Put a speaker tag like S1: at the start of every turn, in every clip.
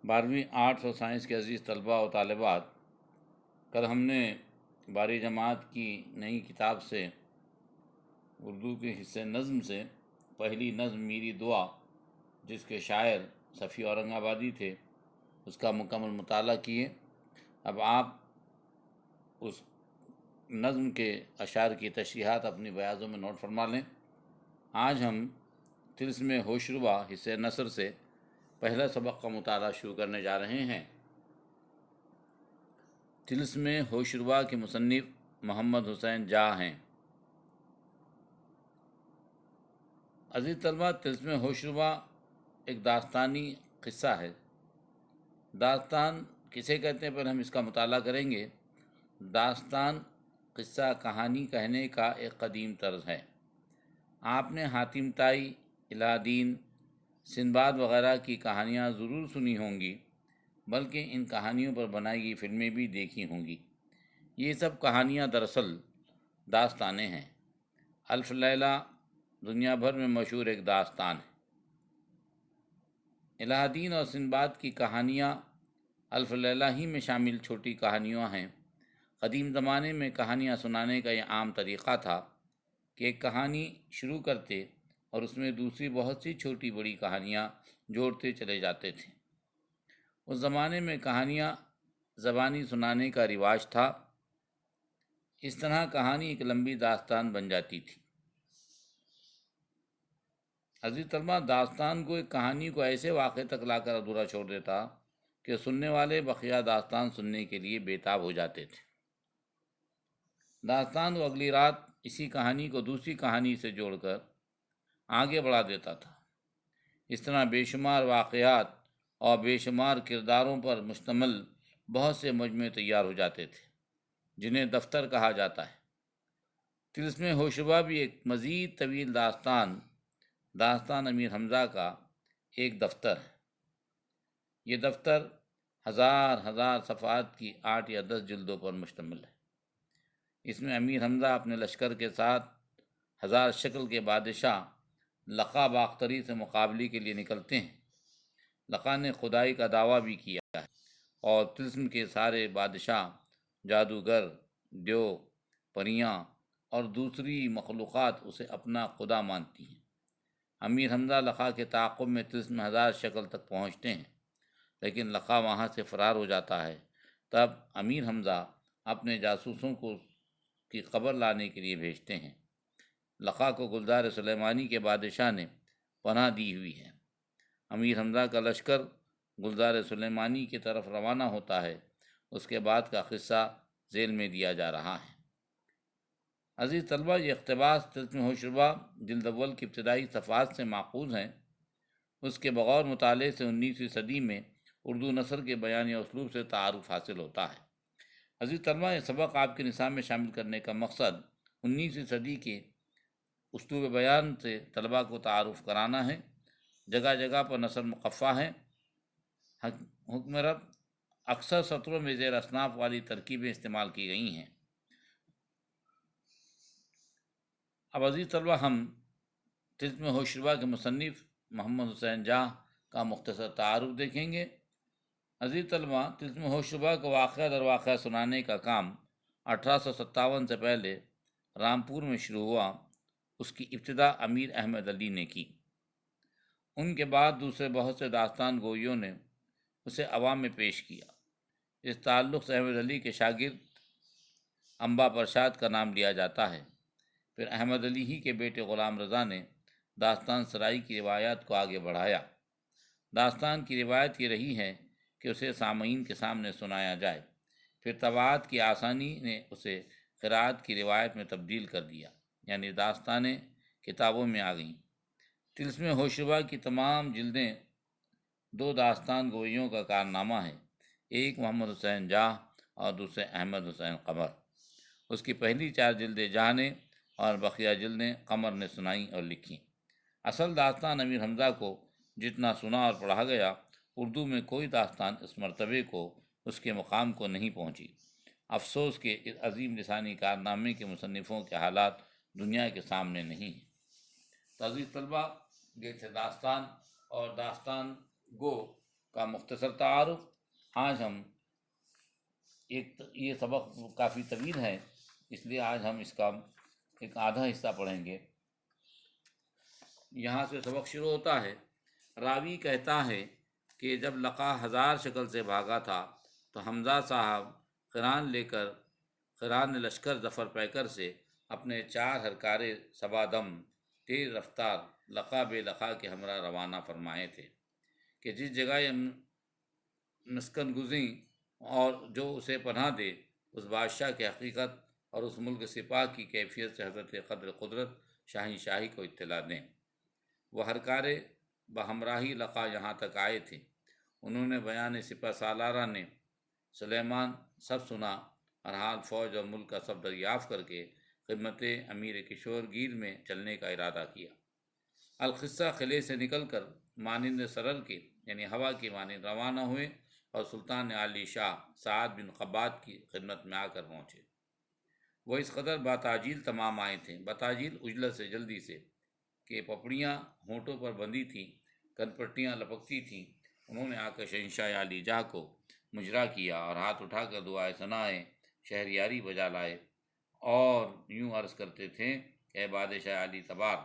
S1: 12ویں arts اور science کے عزیز طلباء و طالبات، کل ہم نے 12ویں جماعت کی نئی کتاب سے اردو کے حصے نظم سے پہلی نظم میری دعا، جس کے شاعر صفی اورنگ آبادی تھے، اس کا مکمل مطالعہ کیے۔ اب آپ اس نظم کے اشعار کی تشریحات اپنی بیاضوں میں نوٹ فرما لیں۔ آج ہم طلسم ہوشربا حصے نثر سے پہلا سبق کا مطالعہ شروع کرنے جا رہے ہیں۔ طلسم ہوشربا کے مصنف محمد حسین جاہ ہیں۔ عزیز طلبہ، طلسم ہوشربا ایک داستانی قصہ ہے۔ داستان کسے کہتے ہیں، پہلے ہم اس کا مطالعہ کریں گے۔ داستان قصہ کہانی کہنے کا ایک قدیم طرز ہے۔ آپ نے حاتم طائی، الہ دین، سندباد وغیرہ کی کہانیاں ضرور سنی ہوں گی، بلکہ ان کہانیوں پر بنائی گئی فلمیں بھی دیکھی ہوں گی۔ یہ سب کہانیاں دراصل داستانیں ہیں۔ الف لیلہ دنیا بھر میں مشہور ایک داستان ہے۔ الہ دین اور سندباد کی کہانیاں الف لیلہ ہی میں شامل چھوٹی کہانیاں ہیں۔ قدیم زمانے میں کہانیاں سنانے کا یہ عام طریقہ تھا کہ ایک کہانی شروع کرتے اور اس میں دوسری بہت سی چھوٹی بڑی کہانیاں جوڑتے چلے جاتے تھے۔ اس زمانے میں کہانیاں زبانی سنانے کا رواج تھا۔ اس طرح کہانی ایک لمبی داستان بن جاتی تھی۔ عزیز طلبہ، داستان کو ایک کہانی کو ایسے واقعے تک لا کر ادھورا چھوڑ دیتا کہ سننے والے بقیہ داستان سننے کے لیے بےتاب ہو جاتے تھے۔ داستان کو اگلی رات اسی کہانی کو دوسری کہانی سے جوڑ کر آگے بڑھا دیتا تھا۔ اس طرح بے شمار واقعات اور بے شمار کرداروں پر مشتمل بہت سے مجموعے تیار ہو جاتے تھے، جنہیں دفتر کہا جاتا ہے۔ طلسم ہوشربا بھی ایک مزید طویل داستان امیر حمزہ کا ایک دفتر ہے۔ یہ دفتر ہزار صفحات کی 8 یا 10 جلدوں پر مشتمل ہے۔ اس میں امیر حمزہ اپنے لشکر کے ساتھ 1000 شکل کے بادشاہ لقا باختری سے مقابلے کے لیے نکلتے ہیں۔ لقا نے خدائی کا دعویٰ بھی کیا ہے اور طلسم کے سارے بادشاہ، جادوگر، دیو، پریاں اور دوسری مخلوقات اسے اپنا خدا مانتی ہیں۔ امیر حمزہ لقا کے تعاقب میں طلسم 1000 شکل تک پہنچتے ہیں، لیکن لقا وہاں سے فرار ہو جاتا ہے۔ تب امیر حمزہ اپنے جاسوسوں کو کی خبر لانے کے لیے بھیجتے ہیں۔ لقا کو گلزار سلیمانی کے بادشاہ نے پناہ دی ہوئی ہے۔ امیر حمزہ کا لشکر گلزار سلیمانی کی طرف روانہ ہوتا ہے۔ اس کے بعد کا قصہ ذیل میں دیا جا رہا ہے۔ عزیز طلبہ، یہ اقتباس طلسم ہوشربا جلد اول کی ابتدائی صفحات سے ماخوذ ہیں۔ اس کے بغور مطالعے سے 19ویں صدی میں اردو نثر کے بیانی اسلوب سے تعارف حاصل ہوتا ہے۔ عزیز طلبہ، یہ سبق آپ کے نصاب میں شامل کرنے کا مقصد 19ویں صدی کے اسلوب بیان سے طلباء کو تعارف کرانا ہے۔ جگہ جگہ پر نثر مقفع ہے۔ حکم ربط اکثر سطروں میں زیر اصناف والی ترکیبیں استعمال کی گئی ہیں۔ اب عزیز طلبہ، ہم طلسم ہوشربا کے مصنف محمد حسین جاہ کا مختصر تعارف دیکھیں گے۔ عزیز طلبہ، طلسم ہوشربا کو واقعہ در واقعہ سنانے کا کام 1857 سے پہلے رامپور میں شروع ہوا۔ اس کی ابتدا امیر احمد علی نے کی۔ ان کے بعد دوسرے بہت سے داستان گوئیوں نے اسے عوام میں پیش کیا۔ اس تعلق سے احمد علی کے شاگرد انبا پرشاد کا نام لیا جاتا ہے۔ پھر احمد علی ہی کے بیٹے غلام رضا نے داستان سرائی کی روایات کو آگے بڑھایا۔ داستان کی روایت یہ رہی ہے کہ اسے سامعین کے سامنے سنایا جائے۔ پھر طباعت کی آسانی نے اسے قراءت کی روایت میں تبدیل کر دیا، یعنی داستانیں کتابوں میں آ گئیں۔ طلسم ہوشربا کی تمام جلدیں 2 داستان گوئیوں کا کارنامہ ہے، ایک محمد حسین جاہ اور دوسرے احمد حسین قمر۔ اس کی پہلی 4 جلدیں جاہ نے اور بقیہ جلدیں قمر نے سنائیں اور لکھیں۔ اصل داستان امیر حمزہ کو جتنا سنا اور پڑھا گیا، اردو میں کوئی داستان اس مرتبے کو، اس کے مقام کو نہیں پہنچی۔ افسوس کہ اس عظیم لسانی کارنامے کے مصنفوں کے حالات دنیا کے سامنے نہیں ہیں۔ تو عزیز طلبہ، یہ تھے داستان اور داستان گو کا مختصر تعارف۔ آج ہم یہ سبق کافی طویل ہے، اس لیے آج ہم اس کا ایک آدھا حصہ پڑھیں گے۔ یہاں سے سبق شروع ہوتا ہے۔ راوی کہتا ہے کہ جب لقا 1000 شکل سے بھاگا تھا تو حمزہ صاحب قران لشکر ظفر پیکر سے اپنے 4 ہرکارے سبادم تیز رفتار لقا بے لقا کے ہمراہ روانہ فرمائے تھے کہ جس جگہ یہ مسکن گزیں اور جو اسے پناہ دے، اس بادشاہ کی حقیقت اور اس ملک سپاہ کی کیفیت سے حضرت قدر قدرت شاہی کو اطلاع دیں۔ وہ ہرکارے بہمراہی لقا یہاں تک آئے تھے۔ انہوں نے بیان سپہ سالارہ نے سلیمان سب سنا اور حال فوج اور ملک کا سب دریافت کر کے خدمت امیر کشور گیر میں چلنے کا ارادہ کیا۔ القصہ قلعے سے نکل کر مانند سرر کے یعنی ہوا کی مانند روانہ ہوئے اور سلطان علی شاہ سعد بن قباد کی خدمت میں آ کر پہنچے۔ وہ اس قدر باتاجیل تمام آئے تھے، باتاجیل اجلت سے جلدی سے، کہ پپڑیاں ہونٹوں پر بندھی تھیں، کن پٹیاں لپکتی تھیں۔ انہوں نے آ کر شہنشاہ علی جاہ کو مجرا کیا اور ہاتھ اٹھا کر دعائے ثنائے شہریاری بجا لائے اور یوں عرض کرتے تھے کہ اے بادشاہ علی تبار،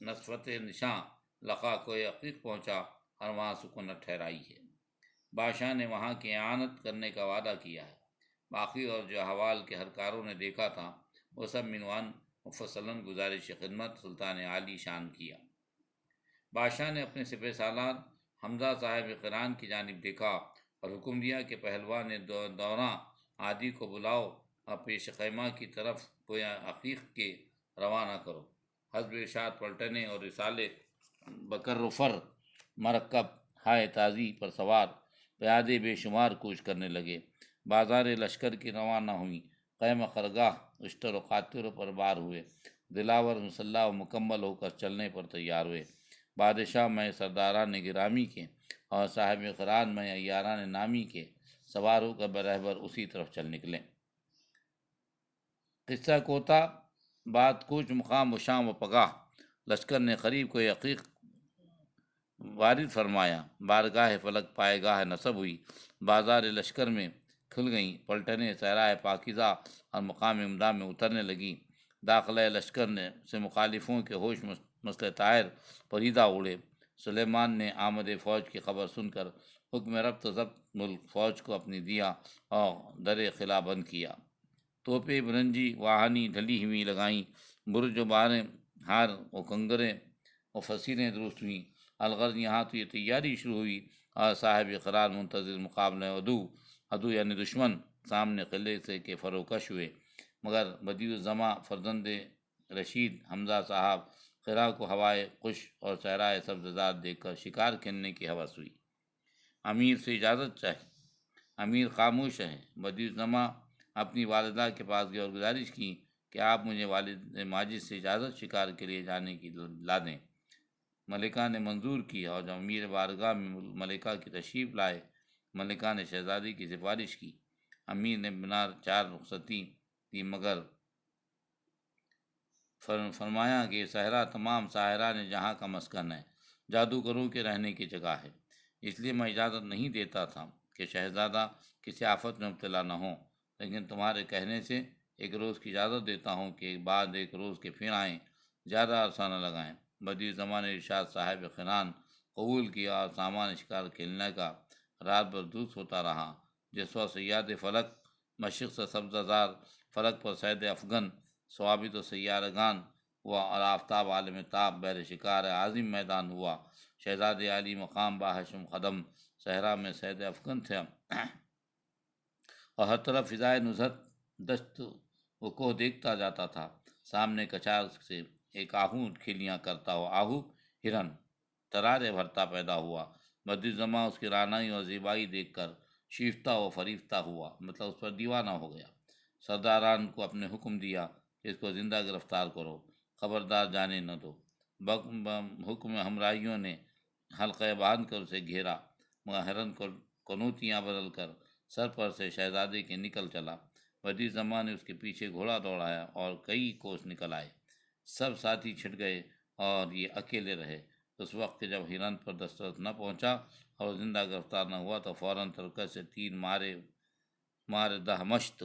S1: نسفت نشاں لقا کو عقیق پہنچا اور وہاں سکونت ٹھہرائی ہے۔ بادشاہ نے وہاں کی اعانت کرنے کا وعدہ کیا ہے۔ باقی اور جو حوال کے ہرکاروں نے دیکھا تھا وہ سب منوان مفصلاً گزارش خدمت سلطان عالی شان کیا۔ بادشاہ نے اپنے سپہ سالار حمزہ صاحب قران کی جانب دیکھا اور حکم دیا کہ پہلوان دوراں عادی کو بلاؤ اور پیش خیمہ کی طرف گویا عقیق کے روانہ کرو۔ حسب ارشاد پلٹنے اور رسالے بکر مرکب ہائے تازی پر سوار پیادے بے شمار کوچ کرنے لگے۔ بازار لشکر کی روانہ ہوئیں، قیم خرگاہ اشتر و قاطر پر بار ہوئے، دلاور مسلح و مکمل ہو کر چلنے پر تیار ہوئے۔ بادشاہ میں سرداران گرامی کے اور صاحب قران میں عیاران نامی کے سوار ہو کر برہبر اسی طرف چل نکلے۔ قصہ کوتا بعد کوچ مقام و شام و پگاہ لشکر نے قریب کو عقیق وارد فرمایا۔ بارگاہ فلک پائے گاہ نصب ہوئی، بازار لشکر میں کھل گئیں، پلٹنیں صحرائے پاکیزہ اور مقام امداد میں اترنے لگیں۔ داخلہ لشکر سے مخالفوں کے ہوش مسلح طائر پریدہ اڑے۔ سلیمان نے آمد فوج کی خبر سن کر حکم ربط ضبط ملک فوج کو اپنی دیا اور در خلا بند کیا۔ توپیں برنجی واہنی ڈھلی ہوئی لگائیں، برج و باریں ہار و کنگریں و فصیلیں درست ہوئیں۔ الغرض یہاں تو یہ تیاری شروع ہوئی اور صاحب قرار منتظر مقابلہ عدو یعنی دشمن سامنے قلعے سے کے فروکش ہوئے، مگر بدیع الزماں فرزند رشید حمزہ صاحب قرا کو ہوائے قش اور صحرائے سبززار دیکھ کر شکار کھیلنے کی ہوس ہوئی۔ امیر سے اجازت چاہی۔ امیر خاموش ہے۔ بدیع الزماں اپنی والدہ کے پاس گئے اور گزارش کی کہ آپ مجھے والد ماجد سے اجازت شکار کے لیے جانے کی لا دیں۔ ملکہ نے منظور کیا اور جب امیر بارگاہ میں ملکہ کی تشریف لائے، ملکہ نے شہزادی کی سفارش کی۔ امیر نے بنا 4 رخصتی دی، مگر فرمایا کہ یہ صحرا تمام ساحران جہاں کا مسکن ہے، جادوگروں کے رہنے کی جگہ ہے، اس لیے میں اجازت نہیں دیتا تھا کہ شہزادہ کسی آفت میں مبتلا نہ ہوں، لیکن تمہارے کہنے سے 1 روز کی اجازت دیتا ہوں کہ بعد 1 روز کے پھر آئیں، زیادہ عرصہ نہ لگائیں۔ بدیع الزماں نے ارشاد صاحب قران قبول کیا اور سامان شکار کھیلنے کا رات بھر دروست ہوتا رہا۔ جس وقت صیاد فلک مشرق سے سبزہ زار فلک پر صید افغن ثوابت و سیارگان ہوا اور آفتاب عالم تاب بہر شکار عظیم میدان ہوا، شہزاد علی مقام باہشم قدم صحرا میں صید افغن تھے اور ہر طرف فضائے نزہت دشت و کوہ دیکھتا جاتا تھا۔ سامنے کچار سے ایک آہو کھیلیاں کرتا ہوا آہو ہرن ترارے بھرتا پیدا ہوا۔ بدیع الزماں اس کی رعنائی اور زیبائی دیکھ کر شیفتہ و فریفتہ ہوا، مطلب اس پر دیوانہ ہو گیا۔ سرداران کو اپنے حکم دیا کہ اس کو زندہ گرفتار کرو، خبردار جانے نہ دو۔ حکم ہمراہیوں نے حلقہ باندھ کر اسے گھیرا، مگر ہرن کو کنوتیاں بدل کر سر پر سے شہزادے کے نکل چلا۔ بدیع الزماں نے اس کے پیچھے گھوڑا دوڑایا اور کئی کوس نکل آئے، سب ساتھی چھٹ گئے اور یہ اکیلے رہے۔ اس وقت جب ہرن پر دسترس نہ پہنچا اور زندہ گرفتار نہ ہوا تو فوراً ترکش سے 3 مارے دہمشت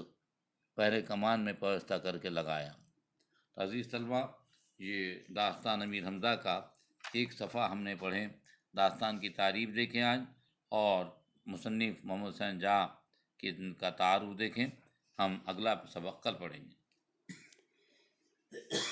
S1: پہرے کمان میں پیوستہ کر کے لگایا۔ تو عزیز طلبہ، یہ داستان امیر حمزہ کا ایک صفحہ ہم نے پڑھے، داستان کی تعریف دیکھیں آج، اور مصنف محمد حسین جاں کا تعارف دیکھیں۔ ہم اگلا سبق کل پڑھیں گے۔